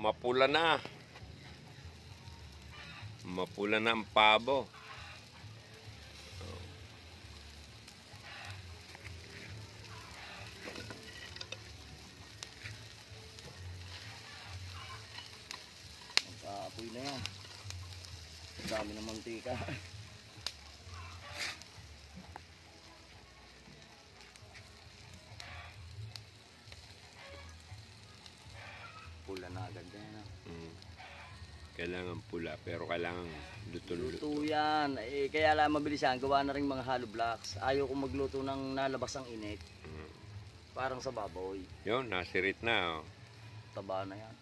mapula na. Mapula na ang pabo. Magkaapoy na yan. Ang dami ng mantika. Pula na agad yan. Kailangan pula, pero kailangan luto-luto. Luto yan. Kaya lang mabilis yan. Gawa na rin mga hollow blocks. Ayaw kong magluto ng nalabas ang init. Parang sa baboy. Yun, nasirit na. Oh. Taba na yan.